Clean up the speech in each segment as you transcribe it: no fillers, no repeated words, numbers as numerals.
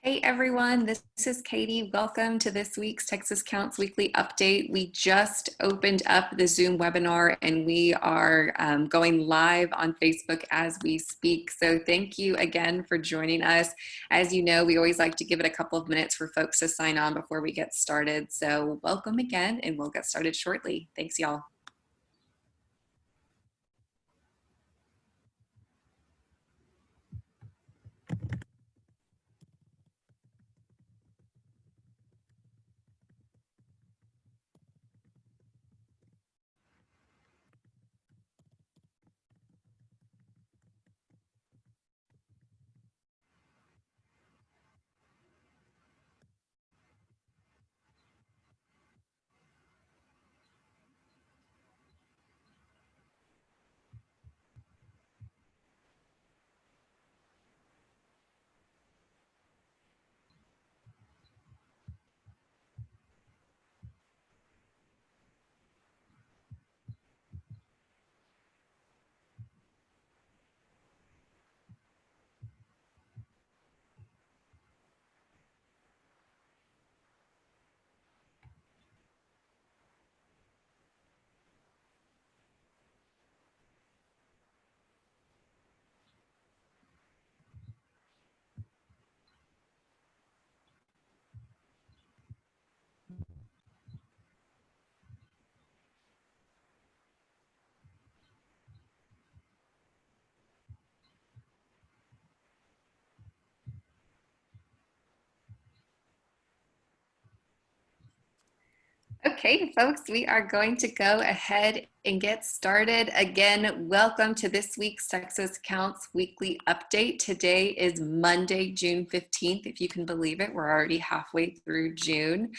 Hey everyone, this is Katie. Welcome to this week's Texas Counts Weekly Update. We just opened up the Zoom webinar and we are going live on Facebook as we speak. So thank you again for joining us. As you know, we always like to give it a couple of minutes for folks to sign on before we get started. So welcome again and we'll get started shortly. Thanks y'all. Okay, folks, we are going to go ahead and get started. Again, welcome to this week's Texas Counts Weekly Update. Today is Monday, June 15th. If you can believe it, we're already halfway through June.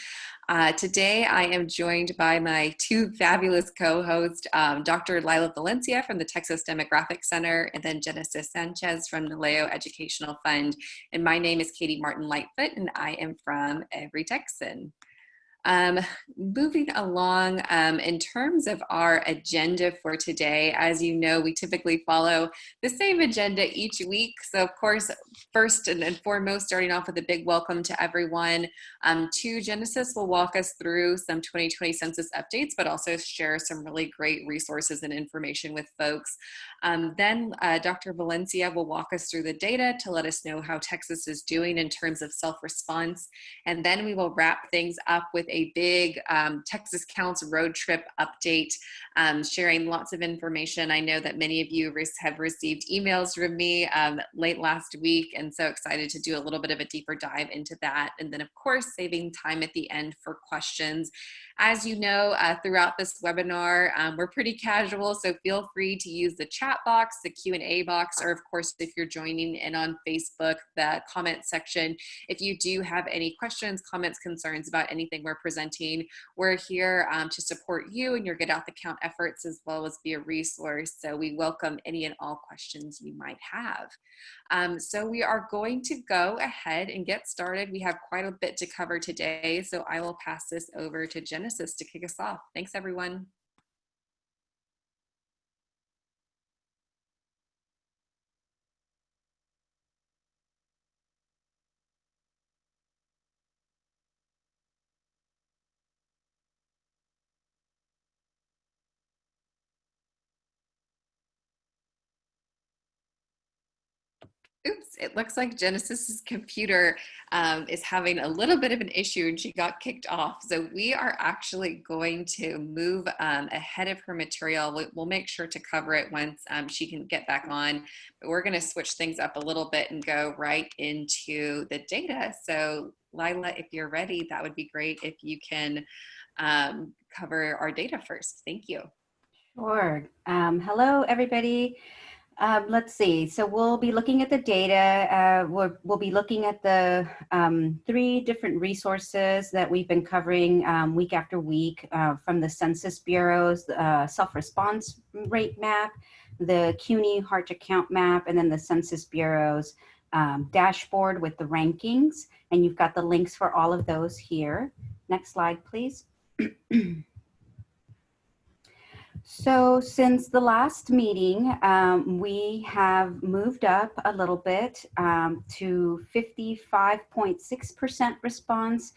Today, I am joined by my two fabulous co-hosts, Dr. Lila Valencia from the Texas Demographic Center, and then Genesis Sanchez from the Leo Educational Fund. And my name is Katie Martin Lightfoot, and I am from Every Texan. Moving along, in terms of our agenda for today, as you know, we typically follow the same agenda each week. So of course, first and foremost, starting off with a big welcome to everyone. Genesis will walk us through some 2020 census updates, but also share some really great resources and information with folks. Then Dr. Valencia will walk us through the data to let us know how Texas is doing in terms of self-response. And then we will wrap things up with a big Texas Counts road trip update, sharing lots of information. I know that many of you have received emails from me late last week, and so excited to do a little bit of a deeper dive into that. And then of course, saving time at the end for questions. As you know, throughout this webinar, we're pretty casual, so feel free to use the chat box, the Q&A box, or of course, if you're joining in on Facebook, the comment section. If you do have any questions, comments, concerns about anything we're presenting, we're here to support you and your Get Out the Count efforts, as well as be a resource. So we welcome any and all questions you might have. So we are going to go ahead and get started. We have quite a bit to cover today, so I will pass this over to Genesis to kick us off. Thanks, everyone. Oops, it looks like Genesis's computer is having a little bit of an issue and she got kicked off. So we are actually going to move ahead of her material. We'll make sure to cover it once she can get back on. But we're going to switch things up a little bit and go right into the data. So Lila, if you're ready, that would be great if you can cover our data first. Thank you. Sure. Hello, everybody. Let's see. So we'll be looking at the data. We'll be looking at the 3 different resources that we've been covering week after week from the Census Bureau's self-response rate map, the CUNY Hard to Count map, and then the Census Bureau's dashboard with the rankings. And you've got the links for all of those here. Next slide, please. So since the last meeting, we have moved up a little bit to 55.6% response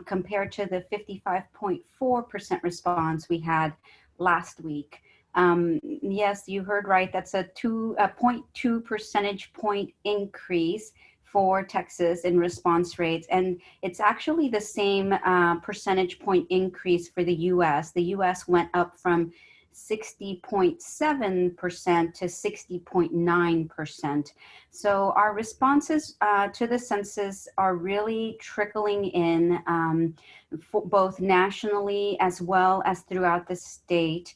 compared to the 55.4% response we had last week. Yes, you heard right. That's a 0.2 percentage point increase for Texas in response rates. And it's actually the same percentage point increase for the US. The US went up from 60.7% to 60.9%. So our responses to the census are really trickling in both nationally as well as throughout the state.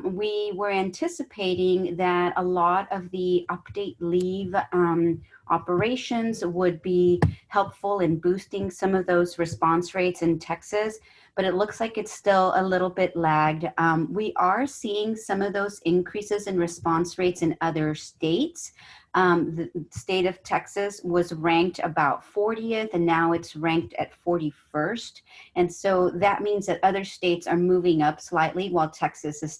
We were anticipating that a lot of the update leave operations would be helpful in boosting some of those response rates in Texas, but it looks like it's still a little bit lagged. We are seeing some of those increases in response rates in other states. The state of Texas was ranked about 40th, and now it's ranked at 41st. And so that means that other states are moving up slightly while Texas is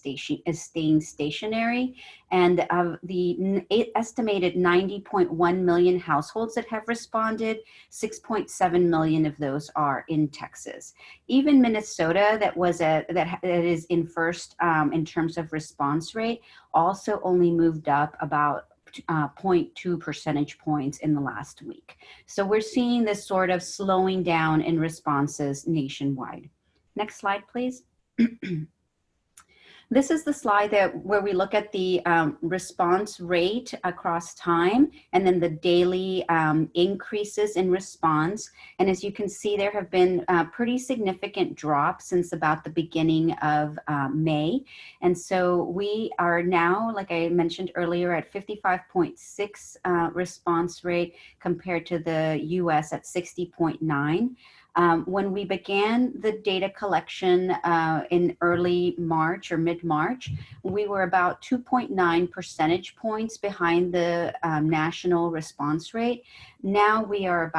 staying stationary. And of the estimated 90.1 million households that have responded, 6.7 million of those are in Texas. Even Minnesota, that is in first in terms of response rate, also only moved up about 0.2 percentage points in the last week. So we're seeing this sort of slowing down in responses nationwide. Next slide, please. This is the slide where we look at the response rate across time and then the daily increases in response. And as you can see, there have been pretty significant drops since about the beginning of May. And so we are now, like I mentioned earlier, at 55.6 response rate compared to the US at 60.9. When we began the data collection in early March or mid-March, we were about 2.9 percentage points behind the national response rate. Now we are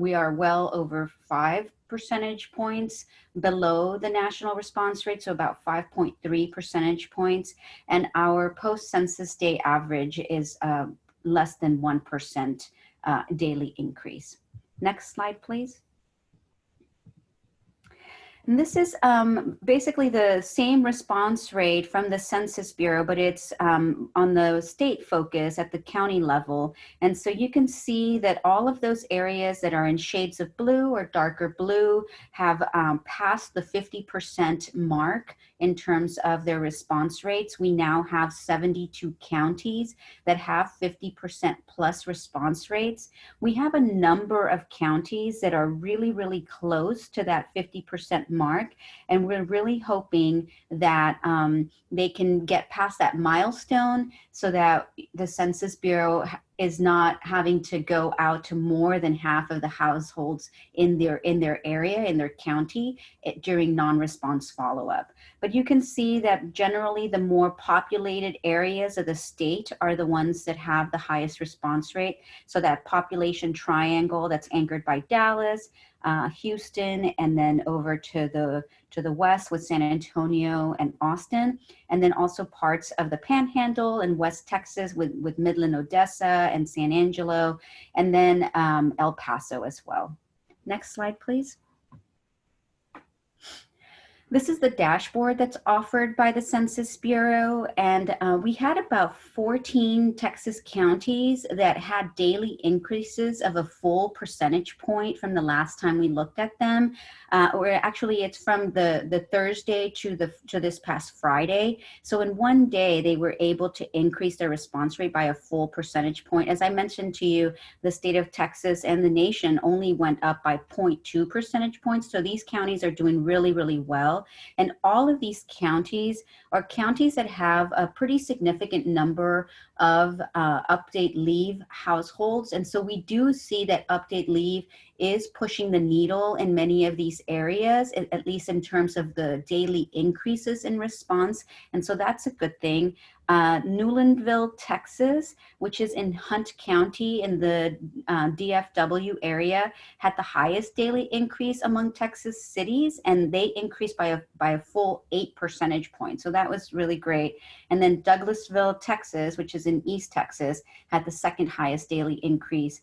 well over 5 percentage points below the national response rate, so about 5.3 percentage points. And our post-census day average is less than 1% daily increase. Next slide, please. And this is basically the same response rate from the Census Bureau, but it's on the state focus at the county level. And so you can see that all of those areas that are in shades of blue or darker blue have passed the 50% mark in terms of their response rates. We now have 72 counties that have 50% plus response rates. We have a number of counties that are really, really close to that 50% mark, and we're really hoping that they can get past that milestone so that the Census Bureau is not having to go out to more than half of the households in their area, in their county, during non-response follow-up. But you can see that generally the more populated areas of the state are the ones that have the highest response rate. So that population triangle that's anchored by Dallas, Houston, and then over to the west with San Antonio and Austin, and then also parts of the Panhandle and West Texas with Midland, Odessa, and San Angelo, and then El Paso as well. Next slide, please. This is the dashboard that's offered by the Census Bureau, and we had about 14 Texas counties that had daily increases of a full percentage point from the last time we looked at them. Or actually, it's from the Thursday to this past Friday. So in one day, they were able to increase their response rate by a full percentage point. As I mentioned to you, the state of Texas and the nation only went up by 0.2 percentage points. So these counties are doing really, really well. And all of these counties are counties that have a pretty significant number of update leave households. And so we do see that update leave is pushing the needle in many of these areas, at least in terms of the daily increases in response. And so that's a good thing. Newlandville, Texas, which is in Hunt County in the DFW area, had the highest daily increase among Texas cities, and they increased by a full 8 percentage points. So that was really great. And then Douglasville, Texas, which is in East Texas, had the second highest daily increase,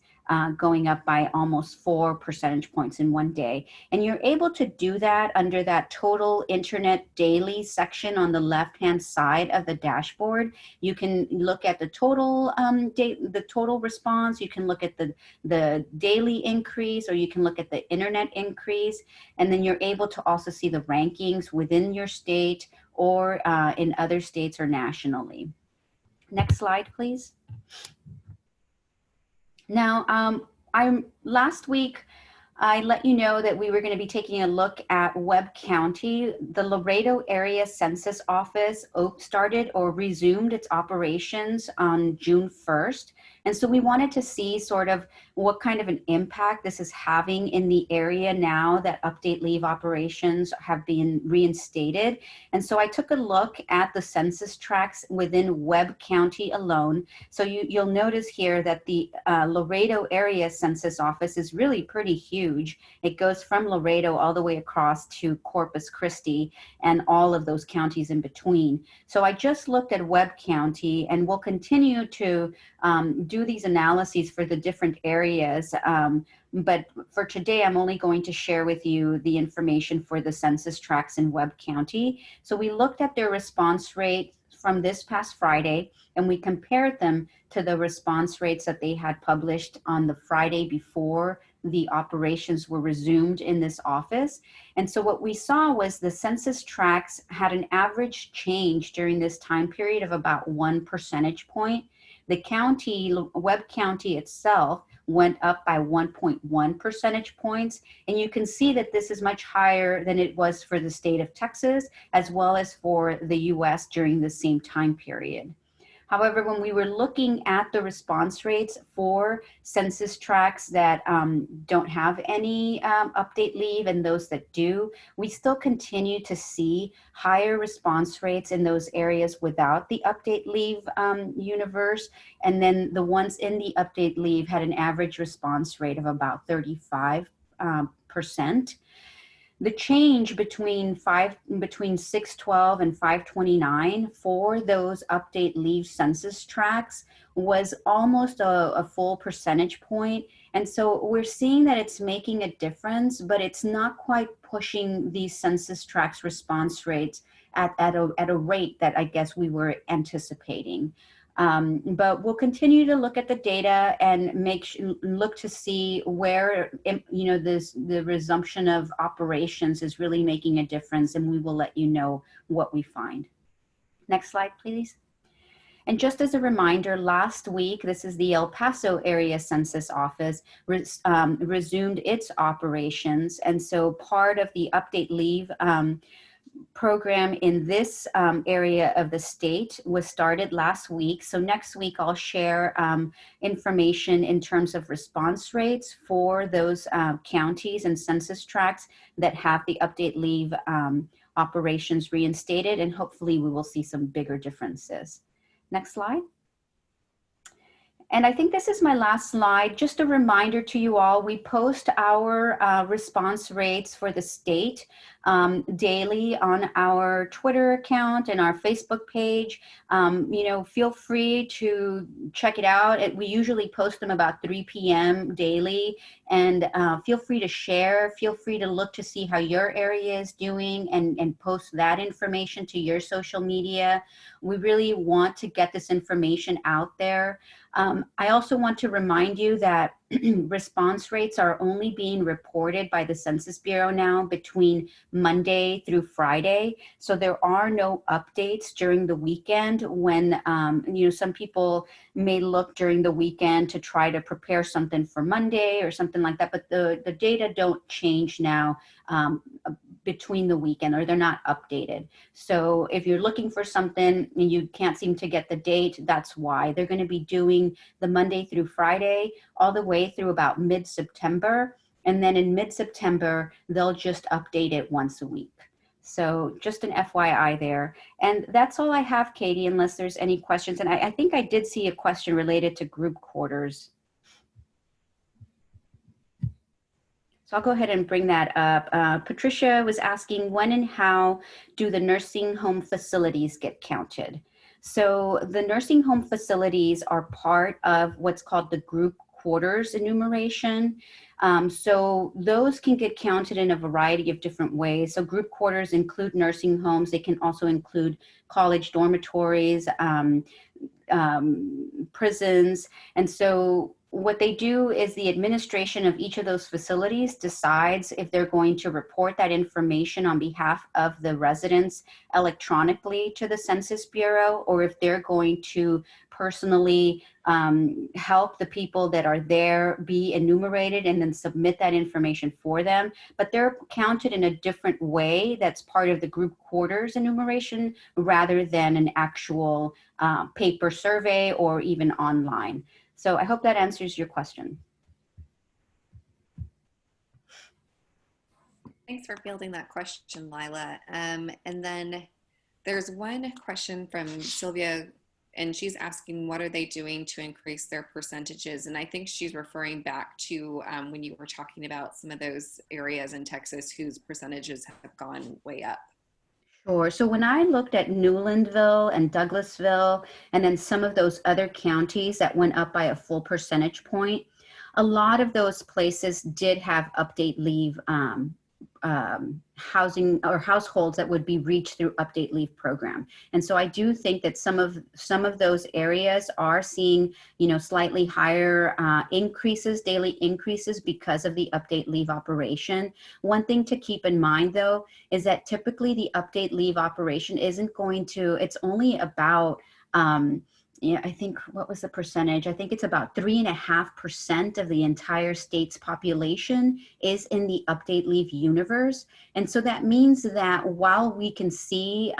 going up by almost 4 percentage points in one day. And you're able to do that under that total internet daily section on the left-hand side of the dashboard. You can look at the total the total response. You can look at the daily increase, or you can look at the internet increase. And then you're able to also see the rankings within your state or in other states or nationally. Next slide, please. Now, last week, I let you know that we were going to be taking a look at Webb County. The Laredo Area Census Office started or resumed its operations on June 1st. And so we wanted to see sort of what kind of an impact this is having in the area now that update leave operations have been reinstated. And so I took a look at the census tracts within Webb County alone. So you'll notice here that the Laredo Area Census Office is really pretty huge. It goes from Laredo all the way across to Corpus Christi and all of those counties in between. So I just looked at Webb County, and we'll continue to do these analyses for the different areas. But for today, I'm only going to share with you the information for the census tracts in Webb County. So we looked at their response rate from this past Friday, and we compared them to the response rates that they had published on the Friday before the operations were resumed in this office. And so what we saw was the census tracts had an average change during this time period of about 1 percentage point. The county, Webb County itself, went up by 1.1 percentage points. And you can see that this is much higher than it was for the state of Texas, as well as for the US during the same time period. However, when we were looking at the response rates for census tracts that don't have any update leave and those that do, we still continue to see higher response rates in those areas without the update leave universe. And then the ones in the update leave had an average response rate of about 35%. The change between 612 and 529 for those update leave census tracts was almost a full percentage point. And so we're seeing that it's making a difference, but it's not quite pushing these census tracts response rates at a rate that I guess we were anticipating. But we'll continue to look at the data and look to see where the resumption of operations is really making a difference, and we will let you know what we find. Next slide, please. And just as a reminder, last week, this is the El Paso Area Census Office resumed its operations, and so part of the update leave program in this area of the state was started last week. So next week I'll share information in terms of response rates for those counties and census tracts that have the update leave operations reinstated, and hopefully we will see some bigger differences. Next slide. And I think this is my last slide. Just a reminder to you all, we post our response rates for the state daily on our Twitter account and our Facebook page. Feel free to check it out. We usually post them about 3 p.m. daily, and feel free to share. Feel free to look to see how your area is doing and post that information to your social media. We really want to get this information out there. I also want to remind you that response rates are only being reported by the Census Bureau now between Monday through Friday. So there are no updates during the weekend when, some people may look during the weekend to try to prepare something for Monday or something like that, but the data don't change now between the weekend, or they're not updated. So if you're looking for something and you can't seem to get the date, that's why. They're going to be doing the Monday through Friday all the way through about mid-September. And then in mid-September, they'll just update it once a week. So just an FYI there. And that's all I have, Katie, unless there's any questions. And I think I did see a question related to group quarters. So I'll go ahead and bring that up. Patricia was asking, when and how do the nursing home facilities get counted? So the nursing home facilities are part of what's called the group quarters enumeration. So those can get counted in a variety of different ways. So group quarters include nursing homes. They can also include college dormitories, prisons. And so what they do is the administration of each of those facilities decides if they're going to report that information on behalf of the residents electronically to the Census Bureau, or if they're going to personally help the people that are there be enumerated and then submit that information for them. But they're counted in a different way that's part of the group quarters enumeration rather than an actual paper survey or even online. So I hope that answers your question. Thanks for fielding that question, Lila. And then there's one question from Sylvia, and she's asking, what are they doing to increase their percentages? And I think she's referring back to when you were talking about some of those areas in Texas whose percentages have gone way up. Sure. So when I looked at Newlandville and Douglasville, and then some of those other counties that went up by a full percentage point, a lot of those places did have update leave housing or households that would be reached through update leave program. And so I do think that some of those areas are seeing, you know, slightly higher increases, daily increases because of the update leave operation. One thing to keep in mind though, is that typically the update leave operation isn't going to, it's only about, yeah, I think, what was the percentage? I think it's about 3.5% of the entire state's population is in the update leave universe. And so that means that while we can see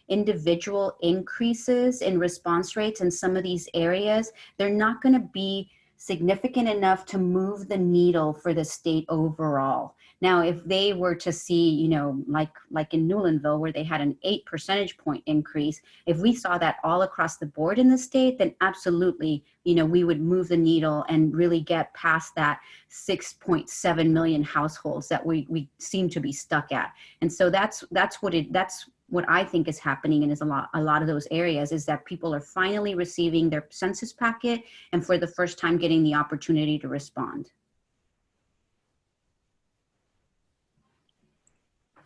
individual increases in response rates in some of these areas, they're not going to be significant enough to move the needle for the state overall. Now, if they were to see, you know, like in Newlandville, where they had an 8 percentage point increase, if we saw that all across the board in the state, then absolutely, you know, we would move the needle and really get past that 6.7 million households that we seem to be stuck at. And so that's what I think is happening, and is a lot of those areas, is that people are finally receiving their census packet and for the first time getting the opportunity to respond.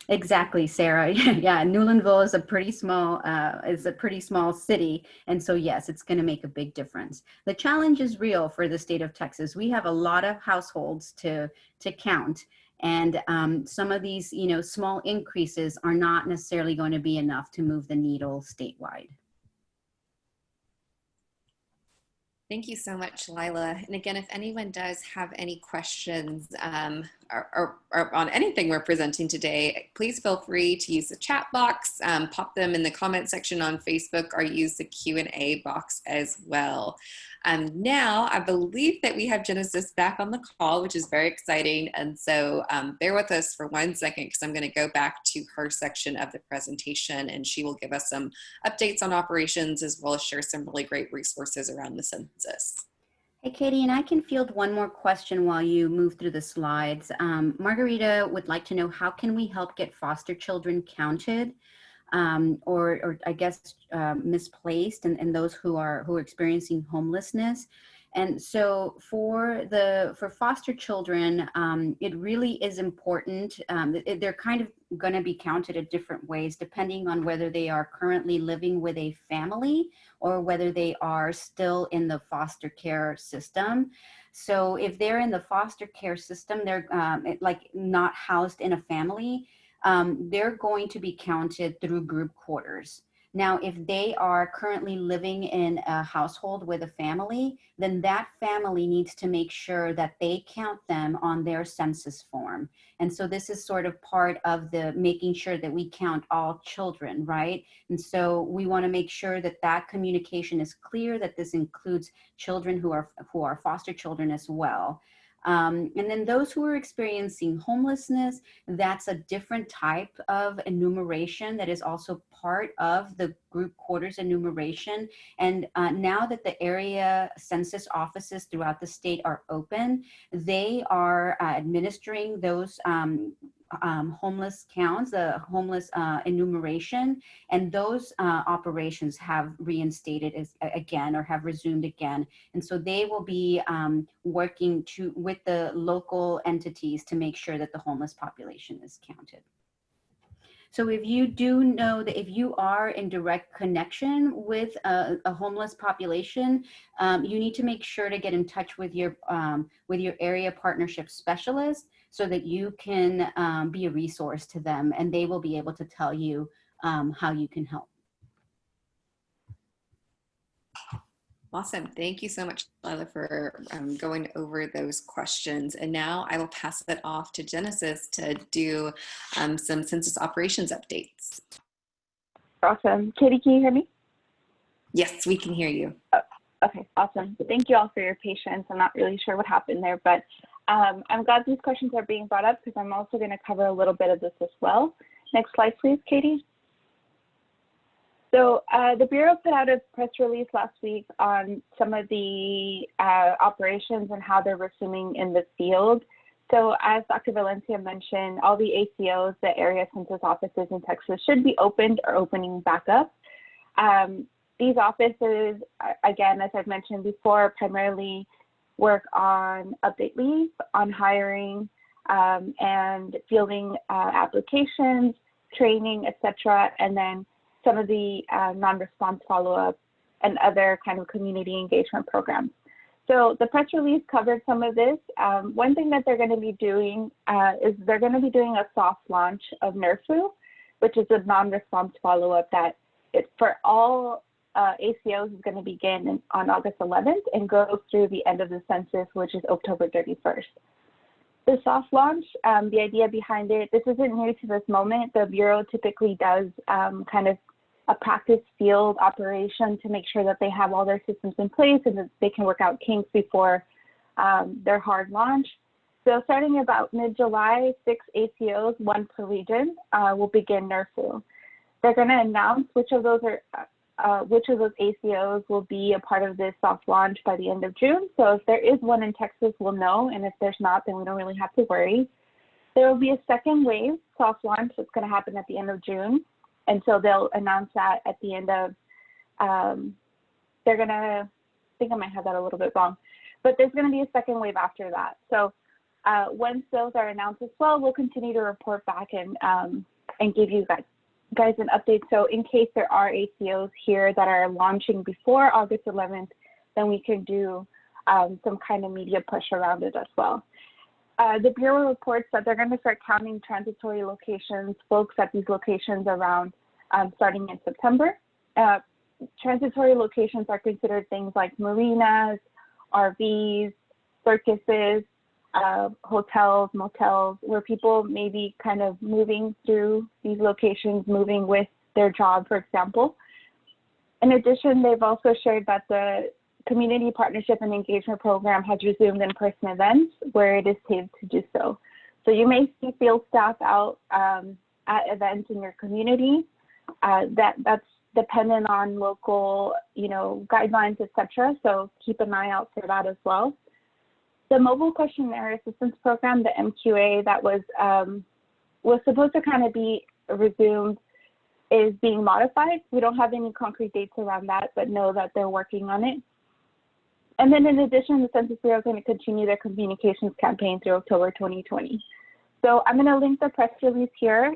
Exactly, Sarah. Yeah, Newlandville is a pretty small city, and so yes, it's going to make a big difference. The challenge is real for the state of Texas. We have a lot of households to count, and some of these, you know, small increases are not necessarily going to be enough to move the needle statewide. Thank you so much, Lila. And again, if anyone does have any questions or on anything we're presenting today, please feel free to use the chat box, pop them in the comment section on Facebook, or use the Q&A box as well. Now, I believe that we have Genesis back on the call, which is very exciting. And so bear with us for 1 second, because I'm going to go back to her section of the presentation, and she will give us some updates on operations, as well as share some really great resources around the census. Hey, Katie, and I can field one more question while you move through the slides. Margarita would like to know, how can we help get foster children counted? Or I guess misplaced, and those who are experiencing homelessness. And so for foster children, it really is important. They're kind of going to be counted at different ways, depending on whether they are currently living with a family or whether they are still in the foster care system. So if they're in the foster care system, they're like not housed in a family, they're going to be counted through group quarters. Now, if they are currently living in a household with a family, then that family needs to make sure that they count them on their census form. And so this is sort of part of the making sure that we count all children, right? And so we want to make sure that that communication is clear, that this includes children who are foster children as well. And then those who are experiencing homelessness, that's a different type of enumeration that is also part of the group quarters enumeration. And now that the area census offices throughout the state are open, they are administering those homeless counts, the homeless enumeration, and those operations have reinstated again or have resumed again. And so they will be working with the local entities to make sure that the homeless population is counted. So if you do know that if you are in direct connection with a homeless population, you need to make sure to get in touch with your area partnership specialist so that you can be a resource to them, and they will be able to tell you how you can help. Awesome. Thank you so much, Lila, for going over those questions. And now I will pass it off to Genesis to do some census operations updates. Awesome. Katie, can you hear me? Yes, we can hear you. Oh, okay, awesome. Thank you all for your patience. I'm not really sure what happened there, but I'm glad these questions are being brought up because I'm also going to cover a little bit of this as well. Next slide, please, Katie. So the Bureau put out a press release last week on some of the operations and how they're resuming in the field. So as Dr. Valencia mentioned, all the ACOs, the area census offices in Texas, should be opened or opening back up. These offices, again, as I've mentioned before, primarily work on update leave, on hiring, and fielding applications, training, etc., and then some of the non-response follow-up and other kind of community engagement programs. So the press release covered some of this. One thing that they're going to be doing is they're going to be doing a soft launch of NERFU, which is a non-response follow-up that for all ACOs is going to begin on August 11th and goes through the end of the census, which is October 31st. The soft launch, the idea behind it, this isn't new to this moment. The Bureau typically does kind of a practice field operation to make sure that they have all their systems in place and that they can work out kinks before their hard launch. So starting about mid-July, 6 ACOs, 1 per region, will begin NERFU. They're going to announce which of those ACOs will be a part of this soft launch by the end of June. So if there is one in Texas, we'll know, and if there's not, then we don't really have to worry. There will be a second wave soft launch that's going to happen at the end of June. And so they'll announce that at the end of, they're going to, I think I might have that a little bit wrong, but there's going to be a second wave after that. So once those are announced as well, we'll continue to report back and give you guys an update. So in case there are ACOs here that are launching before August 11th, then we can do some kind of media push around it as well. The Bureau reports that they're going to start counting transitory locations, folks at these locations around starting in September. Transitory locations are considered things like marinas, RVs, circuses, hotels, motels, where people may be kind of moving through these locations, moving with their job, for example. In addition, they've also shared that the Community Partnership and Engagement Program has resumed in-person events where it is safe to do so. So you may see field staff out at events in your community. That's dependent on local, guidelines, etc. So keep an eye out for that as well. The Mobile Questionnaire Assistance Program, the MQA, that was supposed to kind of be resumed, is being modified. We don't have any concrete dates around that, but know that they're working on it. And then in addition, the Census Bureau is going to continue their communications campaign through October 2020. So I'm going to link the press release here.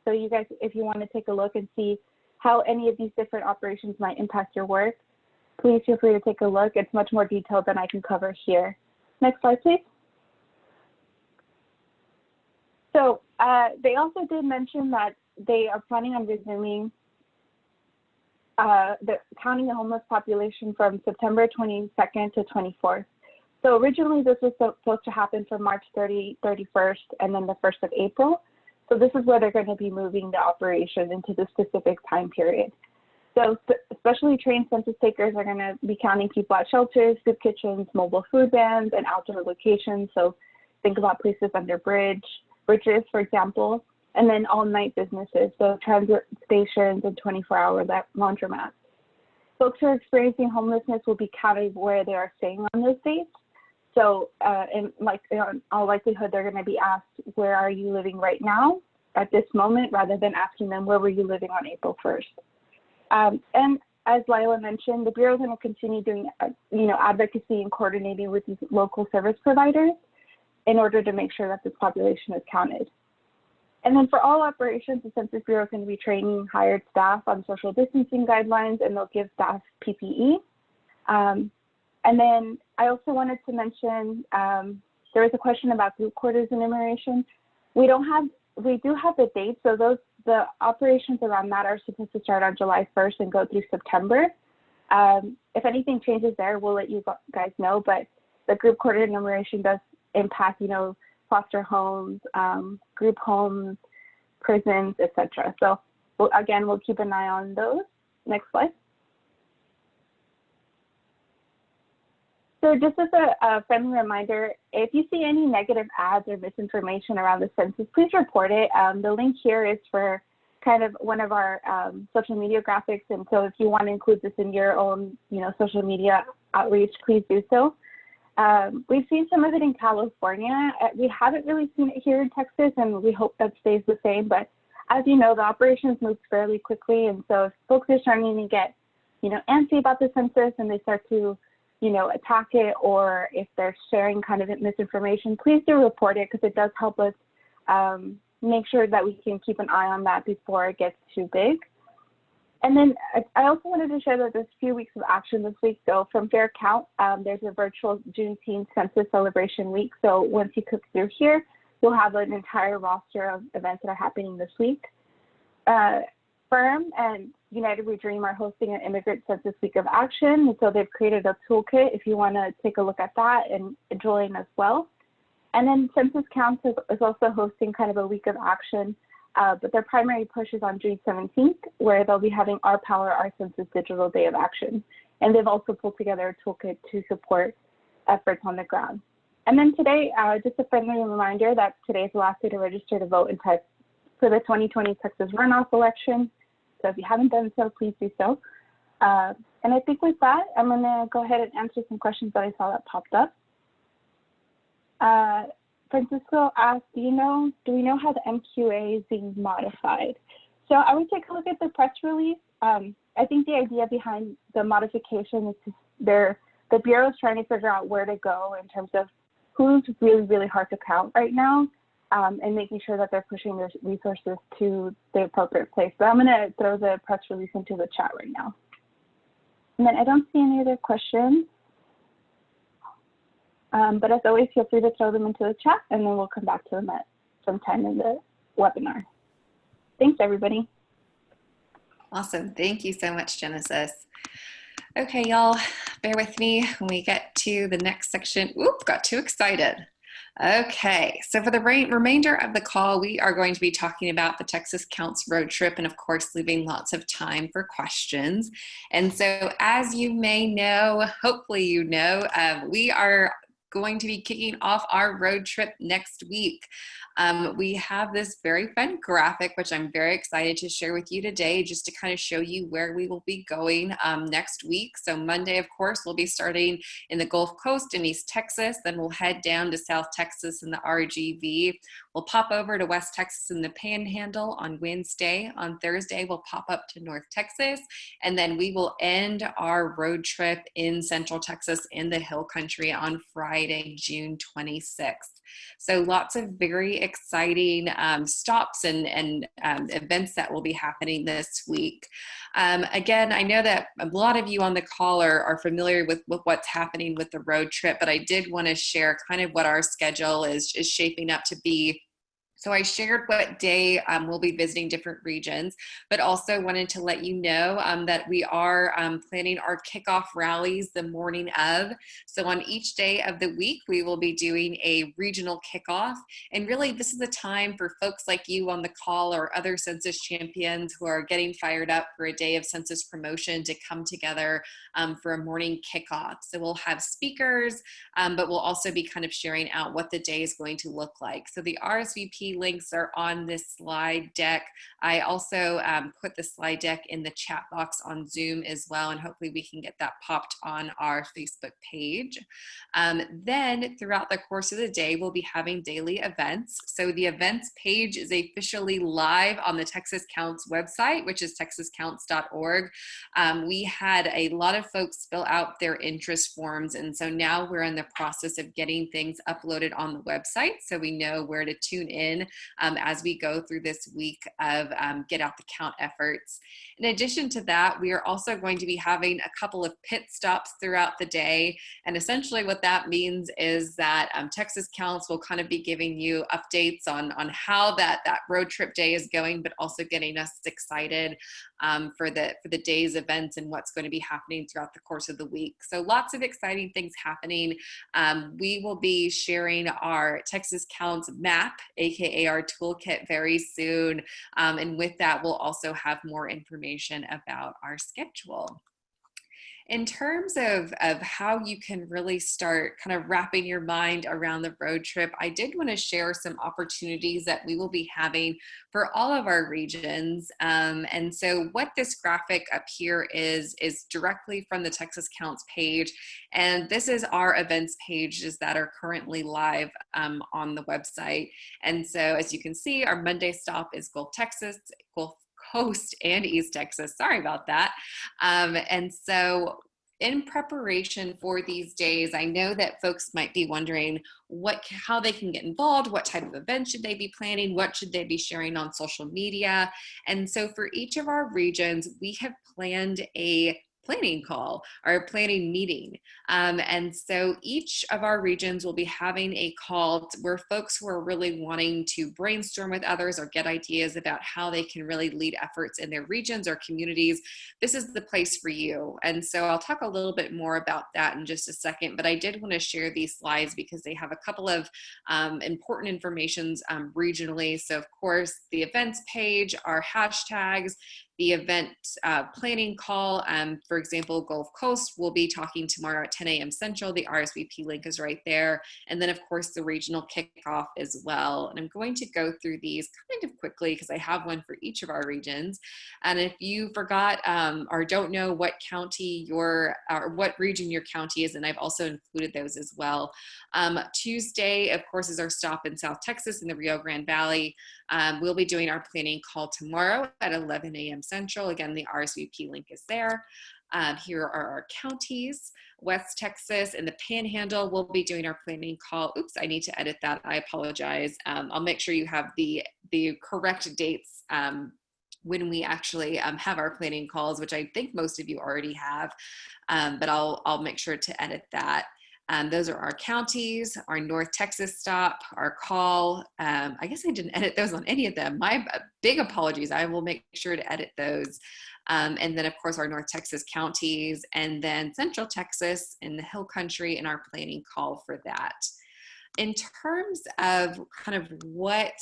So you guys, if you want to take a look and see how any of these different operations might impact your work, please feel free to take a look. It's much more detailed than I can cover here. Next slide, please. So they also did mention that they are planning on resuming counting the homeless population from September 22nd to 24th. So originally this was supposed to happen from March 31st and then the 1st of April. So this is where they're going to be moving the operation into the specific time period. So especially trained census takers are going to be counting people at shelters, soup kitchens, mobile food vans, and outdoor locations. So think about places under bridges, for example, and then all-night businesses, so transit stations and 24-hour laundromats. Folks who are experiencing homelessness will be counted where they are staying on those days. So in all likelihood, they're going to be asked, where are you living right now at this moment, rather than asking them, where were you living on April 1st? And as Lila mentioned, the Bureau is going to continue doing, advocacy and coordinating with these local service providers in order to make sure that this population is counted. And then for all operations, the Census Bureau is going to be training hired staff on social distancing guidelines, and they'll give staff PPE. And then I also wanted to mention, there was a question about group quarters enumeration. We do have the dates, so the operations around that are supposed to start on July 1st and go through September. If anything changes there, we'll let you guys know, but the group quarter enumeration does impact, foster homes, group homes, prisons, etc. So we'll keep an eye on those. Next slide. So just as a friendly reminder, if you see any negative ads or misinformation around the census, please report it. The link here is for kind of one of our social media graphics. And so if you want to include this in your own, social media outreach, please do so. We've seen some of it in California. We haven't really seen it here in Texas, and we hope that stays the same. But as you know, the operations move fairly quickly. And so if folks are starting to get, antsy about the census and they start to, attack it, or if they're sharing kind of misinformation, please do report it, because it does help us make sure that we can keep an eye on that before it gets too big. And then I also wanted to share that there's a few weeks of action this week. So from Fair Count, there's a virtual Juneteenth Census Celebration Week. So once you click through here, you'll have an entire roster of events that are happening this week. Firm and United We Dream are hosting an Immigrant Census Week of Action. And so they've created a toolkit if you want to take a look at that and join as well. And then Census Counts is also hosting kind of a week of action, but their primary push is on June 17th, where they'll be having Our Power, Our Census Digital Day of Action. And they've also pulled together a toolkit to support efforts on the ground. And then today, just a friendly reminder that today is the last day to register to vote in Texas for the 2020 Texas runoff election. So if you haven't done so, please do so. And I think with that, I'm going to go ahead and answer some questions that I saw that popped up. Francisco asked, do we know how the MQA is being modified? So I would take a look at the press release. I think the idea behind the modification is the Bureau is trying to figure out where to go in terms of who's really, really hard to count right now, and making sure that they're pushing their resources to the appropriate place. So I'm going to throw the press release into the chat right now. And then I don't see any other questions. But as always, feel free to throw them into the chat, and then we'll come back to them at some time in the webinar. Thanks, everybody. Awesome. Thank you so much, Genesis. Okay, y'all, bear with me when we get to the next section. Oop, got too excited. Okay, so for the remainder of the call, we are going to be talking about the Texas Counts road trip, and of course, leaving lots of time for questions. And so as you may know, hopefully you know, we are going to be kicking off our road trip next week. We have this very fun graphic, which I'm very excited to share with you today, just to kind of show you where we will be going next week. So Monday, of course, we'll be starting in the Gulf Coast in East Texas. Then we'll head down to South Texas in the RGV. We'll pop over to West Texas in the Panhandle on Wednesday. On Thursday, we'll pop up to North Texas. And then we will end our road trip in Central Texas in the Hill Country on Friday, June 26th. So lots of very exciting stops and events that will be happening this week. Again, I know that a lot of you on the call are familiar with what's happening with the road trip, but I did want to share kind of what our schedule is shaping up to be So I shared what day we'll be visiting different regions, but also wanted to let you know that we are planning our kickoff rallies the morning of. So on each day of the week, we will be doing a regional kickoff. And really, this is a time for folks like you on the call or other census champions who are getting fired up for a day of census promotion to come together for a morning kickoff. So we'll have speakers, but we'll also be kind of sharing out what the day is going to look like. So the RSVP links are on this slide deck. I also put the slide deck in the chat box on Zoom as well, and hopefully we can get that popped on our Facebook page. Then throughout the course of the day, we'll be having daily events. So the events page is officially live on the Texas Counts website, which is texascounts.org. We had a lot of folks fill out their interest forms, and so now we're in the process of getting things uploaded on the website so we know where to tune in as we go through this week of Get Out the Count efforts. In addition to that, we are also going to be having a couple of pit stops throughout the day, and essentially what that means is that Texas Counts will kind of be giving you updates on how that road trip day is going, but also getting us excited for the day's events and what's going to be happening throughout the course of the week. So lots of exciting things happening. We will be sharing our Texas Counts map, aka our toolkit, very soon. And with that, we'll also have more information about our schedule. In terms of how you can really start kind of wrapping your mind around the road trip, I did want to share some opportunities that we will be having for all of our regions. And so what this graphic up here is directly from the Texas Counts page. And this is our events pages that are currently live on the website. And so as you can see, our Monday stop is Gulf Texas, Gulf Coast and East Texas. Sorry about that. And so in preparation for these days, I know that folks might be wondering how they can get involved, what type of events should they be planning, what should they be sharing on social media. And so for each of our regions, we have planned a planning call or a planning meeting. And so each of our regions will be having a call where folks who are really wanting to brainstorm with others or get ideas about how they can really lead efforts in their regions or communities, this is the place for you. And so I'll talk a little bit more about that in just a second, but I did want to share these slides because they have a couple of important informations regionally. So of course, the events page, our hashtags, the event planning call. For example, Gulf Coast will be talking tomorrow at 10 a.m. Central. The RSVP link is right there. And then of course the regional kickoff as well. And I'm going to go through these kind of quickly because I have one for each of our regions. And if you forgot or don't know what county or what region your county is, and I've also included those as well. Tuesday, of course, is our stop in South Texas in the Rio Grande Valley. We'll be doing our planning call tomorrow at 11 a.m. Central. Again, the RSVP link is there. Here are our counties. West Texas and the Panhandle will be doing our planning call. Oops, I need to edit that. I apologize. I'll make sure you have the correct dates when we actually have our planning calls, which I think most of you already have, but I'll make sure to edit that. Those are our counties, our North Texas stop, our call. I guess I didn't edit those on any of them. My big apologies. I will make sure to edit those. And then of course our North Texas counties, and then Central Texas in the Hill Country and our planning call for that. In terms of kind of what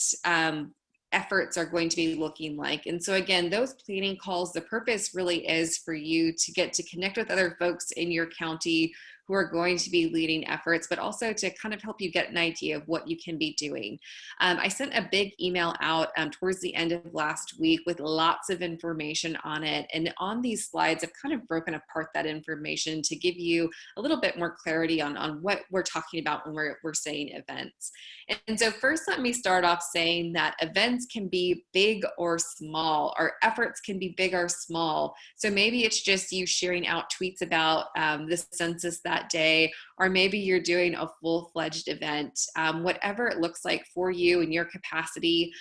efforts are going to be looking like. And so again, those planning calls, the purpose really is for you to get to connect with other folks in your county who are going to be leading efforts, but also to kind of help you get an idea of what you can be doing. I sent a big email out towards the end of last week with lots of information on it. And on these slides, I've kind of broken apart that information to give you a little bit more clarity on what we're talking about when we're saying events. And so first, let me start off saying that events can be big or small, or efforts can be big or small. So maybe it's just you sharing out tweets about the census that day, or maybe you're doing a full-fledged event. Whatever it looks like for you in your capacity,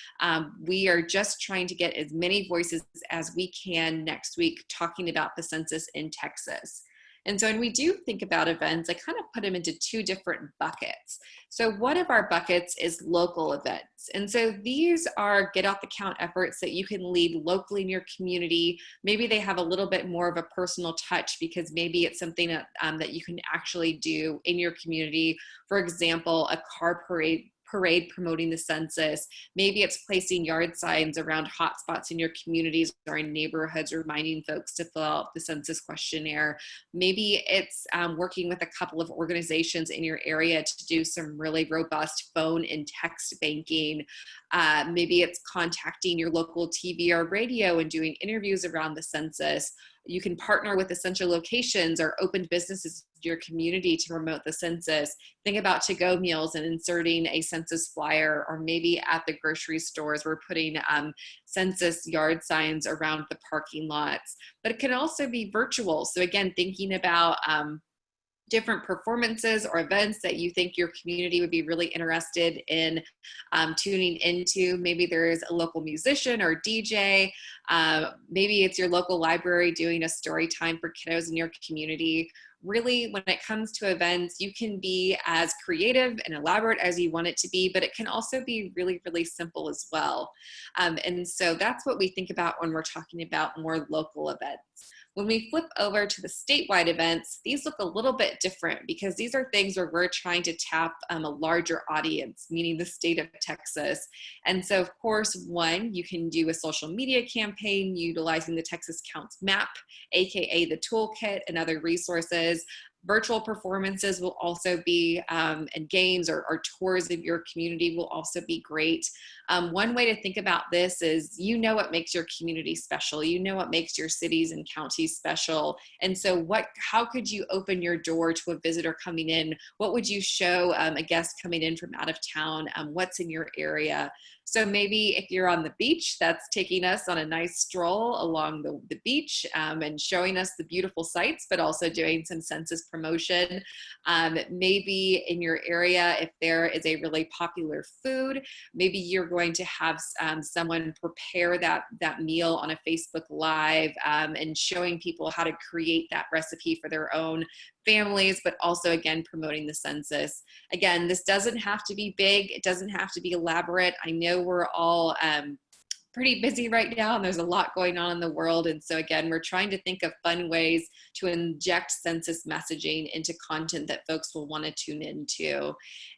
we are just trying to get as many voices as we can next week talking about the census in Texas. And so when we do think about events, I kind of put them into two different buckets. So one of our buckets is local events. And so these are get off the count efforts that you can lead locally in your community. Maybe they have a little bit more of a personal touch because maybe it's something that you can actually do in your community. For example, a car parade promoting the census. Maybe it's placing yard signs around hotspots in your communities or in neighborhoods, reminding folks to fill out the census questionnaire. Maybe it's working with a couple of organizations in your area to do some really robust phone and text banking. Maybe it's contacting your local TV or radio and doing interviews around the census. You can partner with essential locations or open businesses in your community to promote the census. Think about to-go meals and inserting a census flyer, or maybe at the grocery stores, we're putting census yard signs around the parking lots. But it can also be virtual. So again, thinking about different performances or events that you think your community would be really interested in tuning into. Maybe there is a local musician or DJ. Maybe it's your local library doing a story time for kiddos in your community. Really, when it comes to events, you can be as creative and elaborate as you want it to be, but it can also be really, really simple as well. And so that's what we think about when we're talking about more local events. When we flip over to the statewide events, these look a little bit different because these are things where we're trying to tap a larger audience, meaning the state of Texas. And so, of course, one, you can do a social media campaign utilizing the Texas Counts map, AKA the toolkit, and other resources. Virtual performances will also be, and games or tours of your community will also be great. One way to think about this is, you know what makes your community special. You know what makes your cities and counties special. And so how could you open your door to a visitor coming in? What would you show a guest coming in from out of town? What's in your area? So maybe if you're on the beach, that's taking us on a nice stroll along the beach and showing us the beautiful sights, but also doing some census promotion. Maybe in your area, if there is a really popular food, maybe you're going to have someone prepare that meal on a Facebook Live and showing people how to create that recipe for their own families, but also, again, promoting the census. Again, this doesn't have to be big. It doesn't have to be elaborate. I know we're all pretty busy right now and there's a lot going on in the world. And so again, we're trying to think of fun ways to inject census messaging into content that folks will want to tune into.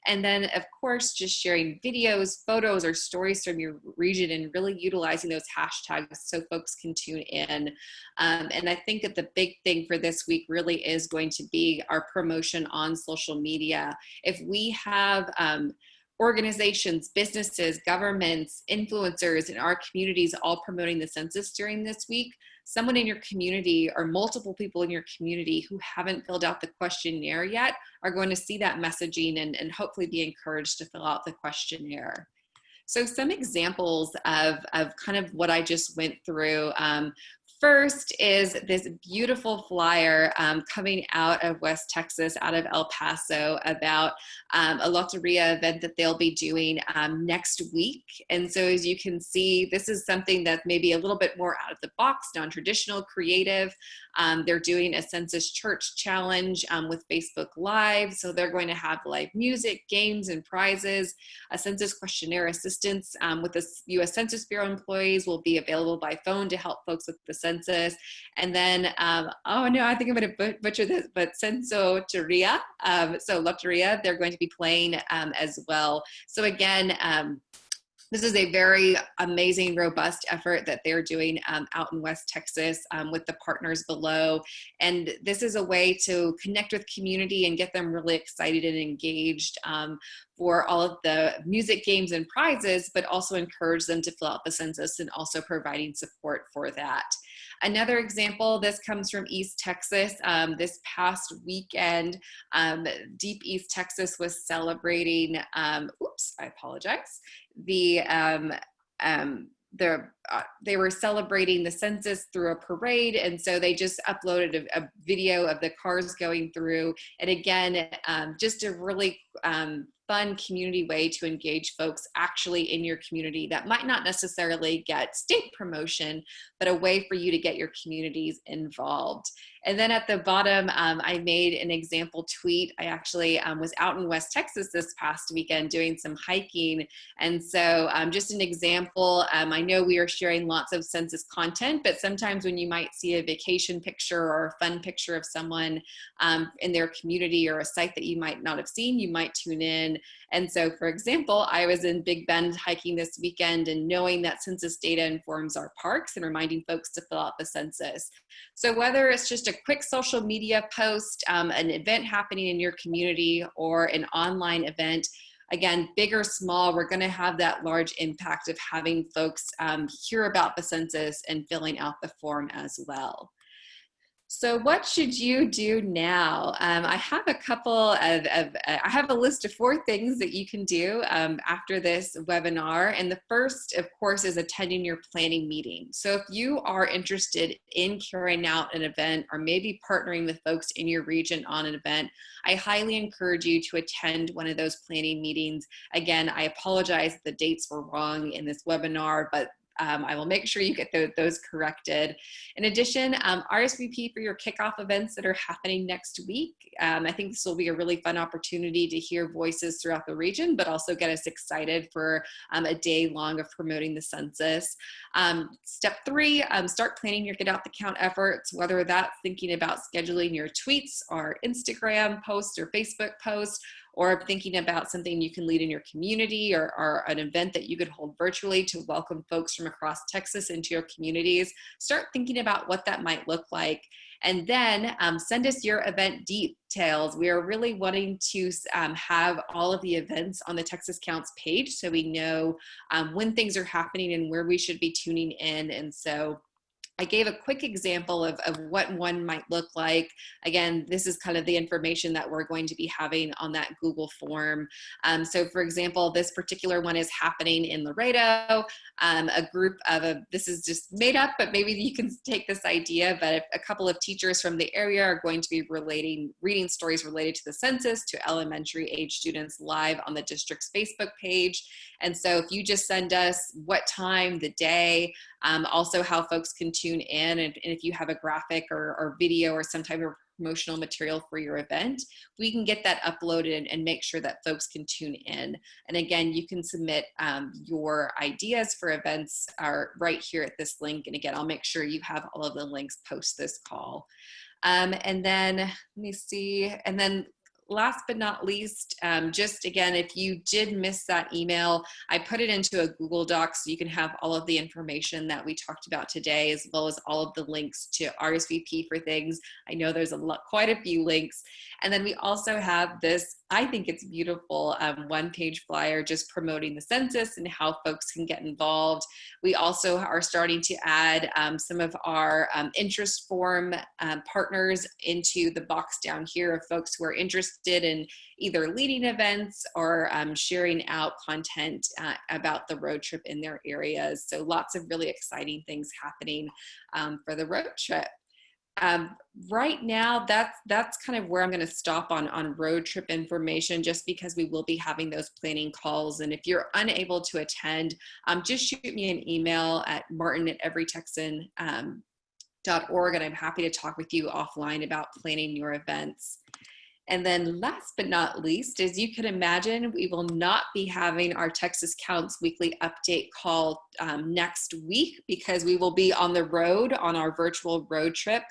And then of course, just sharing videos, photos, or stories from your region and really utilizing those hashtags so folks can tune in. And I think that the big thing for this week really is going to be our promotion on social media. If we have organizations, businesses, governments, influencers in our communities all promoting the census during this week, someone in your community or multiple people in your community who haven't filled out the questionnaire yet are going to see that messaging and hopefully be encouraged to fill out the questionnaire. So some examples of kind of what I just went through. First is this beautiful flyer coming out of West Texas, out of El Paso, about a Loteria event that they'll be doing next week. And so as you can see, this is something that's maybe a little bit more out of the box, non-traditional, creative. They're doing a Census Church Challenge with Facebook Live. So they're going to have live music, games, and prizes. A census questionnaire assistance with the U.S. Census Bureau employees will be available by phone to help folks with the census. And then, oh no, I think I'm going to butcher this, but Sensoteria. So Loteria, they're going to be playing as well. So again, this is a very amazing, robust effort that they're doing out in West Texas with the partners below. And this is a way to connect with community and get them really excited and engaged for all of the music, games, and prizes, but also encourage them to fill out the census and also providing support for that. Another example, this comes from East Texas. This past weekend, Deep East Texas was celebrating, oops, I apologize. They were celebrating the census through a parade, and so they just uploaded a video of the cars going through. And again, just a really fun community way to engage folks actually in your community that might not necessarily get state promotion, but a way for you to get your communities involved. And then at the bottom, I made an example tweet. I actually was out in West Texas this past weekend doing some hiking. And so just an example, I know we are sharing lots of census content, but sometimes when you might see a vacation picture or a fun picture of someone in their community or a site that you might not have seen, you might tune in. And so, for example, I was in Big Bend hiking this weekend, and knowing that census data informs our parks and reminding folks to fill out the census. So whether it's just a quick social media post, an event happening in your community, or an online event, again, big or small, we're going to have that large impact of having folks hear about the census and filling out the form as well. So what should you do now? I have a couple of, I have a list of 4 things that you can do after this webinar. And the first, of course, is attending your planning meeting. So if you are interested in carrying out an event or maybe partnering with folks in your region on an event, I highly encourage you to attend one of those planning meetings. Again, I apologize if the dates were wrong in this webinar, but I will make sure you get those corrected. In addition, RSVP for your kickoff events that are happening next week. I think this will be a really fun opportunity to hear voices throughout the region, but also get us excited for a day long of promoting the census. Step 3, start planning your Get Out the Count efforts, whether that's thinking about scheduling your tweets or Instagram posts or Facebook posts, or thinking about something you can lead in your community, or an event that you could hold virtually to welcome folks from across Texas into your communities. Start thinking about what that might look like. And then send us your event details. We are really wanting to have all of the events on the Texas Counts page so we know when things are happening and where we should be tuning in. And so I gave a quick example of what one might look like. Again, this is kind of the information that we're going to be having on that Google form. So for example, this particular one is happening in Laredo. A group of, this is just made up, but maybe you can take this idea, but a couple of teachers from the area are going to be reading stories related to the census to elementary age students live on the district's Facebook page. And so if you just send us what time, the day, also how folks can tune in, and if you have a graphic or video or some type of promotional material for your event, we can get that uploaded and make sure that folks can tune in. And again, you can submit your ideas for events are right here at this link. And again, I'll make sure you have all of the links post this call. And then let me see, and then last but not least, just again, if you did miss that email, I put it into a Google Doc so you can have all of the information that we talked about today, as well as all of the links to RSVP for things. I know there's quite a few links. And then we also have this, I think it's beautiful, one-page flyer just promoting the census and how folks can get involved. We also are starting to add some of our interest form partners into the box down here of folks who are interested in either leading events or sharing out content about the road trip in their areas. So lots of really exciting things happening for the road trip. Right now, that's kind of where I'm going to stop on road trip information, just because we will be having those planning calls. And if you're unable to attend, just shoot me an email at martin@everytexan.org, and I'm happy to talk with you offline about planning your events. And then last but not least, as you can imagine, we will not be having our Texas Counts weekly update call next week, because we will be on the road on our virtual road trip.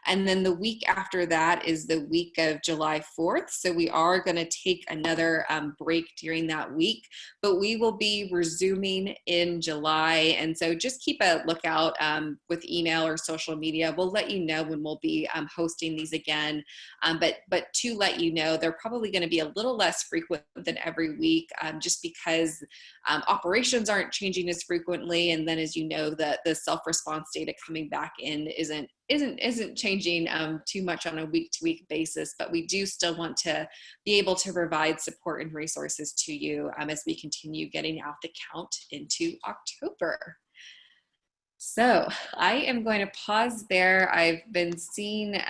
And then the week after that is the week of July 4th. So we are going to take another break during that week, but we will be resuming in July. And so just keep a lookout with email or social media. We'll let you know when we'll be hosting these again. But to let you know, they're probably going to be a little less frequent than every week, just because operations aren't changing as frequently. And then, as you know, the self-response data coming back in isn't changing too much on a week-to-week basis. But we do still want to be able to provide support and resources to you as we continue getting out the count into October. So I am going to pause there. I've been seeing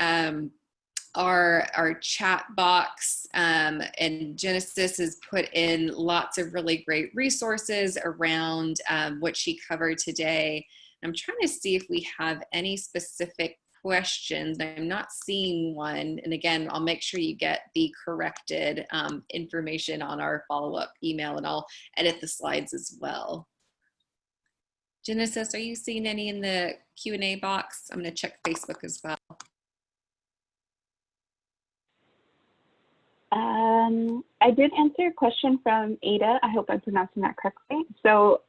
our chat box, and Genesis has put in lots of really great resources around what she covered today. I'm trying to see if we have any specific questions. I'm not seeing one. And again, I'll make sure you get the corrected information on our follow-up email, and I'll edit the slides as well. Genesis, are you seeing any in the Q&A box? I'm going to check Facebook as well. I did answer a question from Ada. I hope I'm pronouncing that correctly. So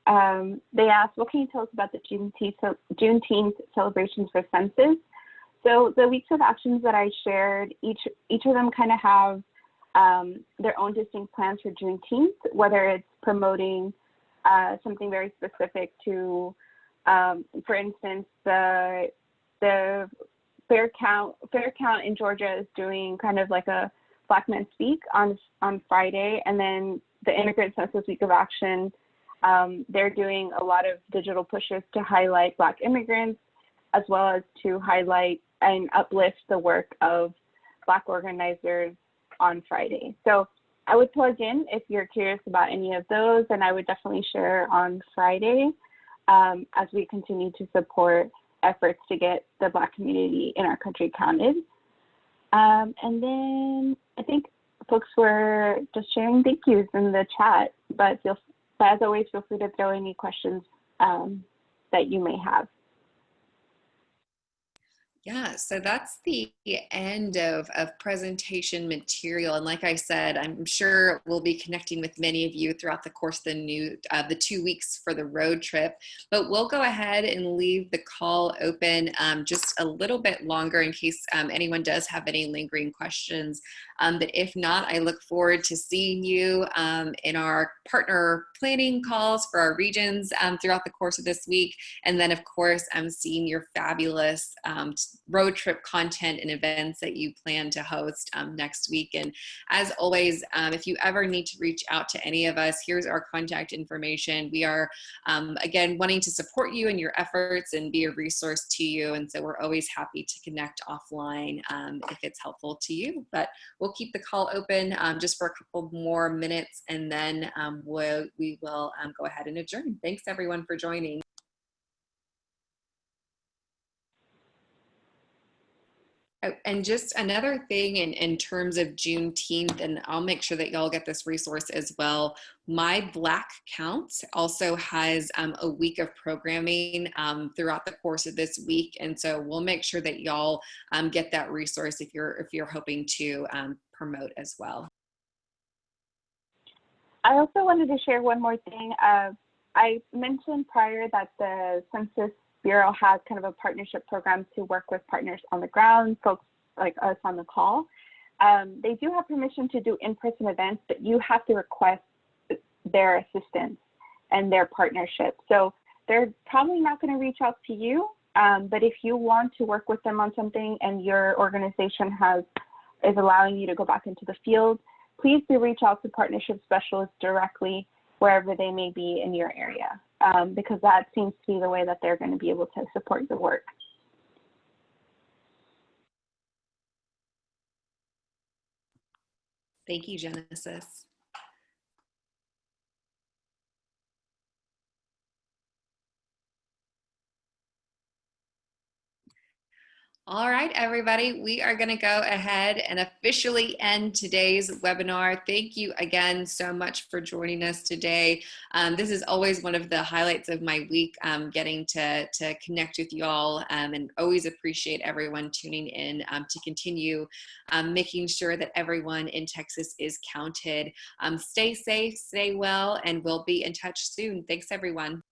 they asked, what can you tell us about the Juneteenth celebrations for census? So the weeks of actions that I shared, each of them kind of have their own distinct plans for Juneteenth, whether it's promoting something very specific to, for instance, the Fair Count in Georgia is doing kind of like a Black Men Speak on Friday, and then the Immigrant Census Week of Action, they're doing a lot of digital pushes to highlight Black immigrants, as well as to highlight and uplift the work of Black organizers on Friday. So I would plug in if you're curious about any of those, and I would definitely share on Friday as we continue to support efforts to get the Black community in our country counted. And then I think folks were just sharing thank yous in the chat, but as always, feel free to throw any questions that you may have. Yeah, so that's the end of presentation material. And like I said, I'm sure we'll be connecting with many of you throughout the course of the 2 weeks for the road trip. But we'll go ahead and leave the call open just a little bit longer in case anyone does have any lingering questions. But if not, I look forward to seeing you in our partner planning calls for our regions throughout the course of this week. And then, of course, I'm seeing your fabulous road trip content and events that you plan to host next week. And as always, if you ever need to reach out to any of us, here's our contact information. We are, again, wanting to support you in your efforts and be a resource to you. And so we're always happy to connect offline if it's helpful to you. But we'll keep the call open just for a couple more minutes, and then we will go ahead and adjourn. Thanks, everyone, for joining. Oh, and just another thing in terms of Juneteenth, and I'll make sure that y'all get this resource as well. My Black Counts also has a week of programming throughout the course of this week, and so we'll make sure that y'all get that resource if you're hoping to promote as well. I also wanted to share one more thing. I mentioned prior that the Census Bureau has kind of a partnership program to work with partners on the ground, folks like us on the call. They do have permission to do in-person events, but you have to request their assistance and their partnership. So they're probably not going to reach out to you, but if you want to work with them on something and your organization is allowing you to go back into the field, please do reach out to partnership specialists directly wherever they may be in your area, because that seems to be the way that they're going to be able to support your work. Thank you, Genesis. All right, everybody, we are going to go ahead and officially end today's webinar. Thank you again so much for joining us today. This is always one of the highlights of my week, getting to connect with you all, and always appreciate everyone tuning in to continue making sure that everyone in Texas is counted. Stay safe, stay well, and we'll be in touch soon. Thanks, everyone.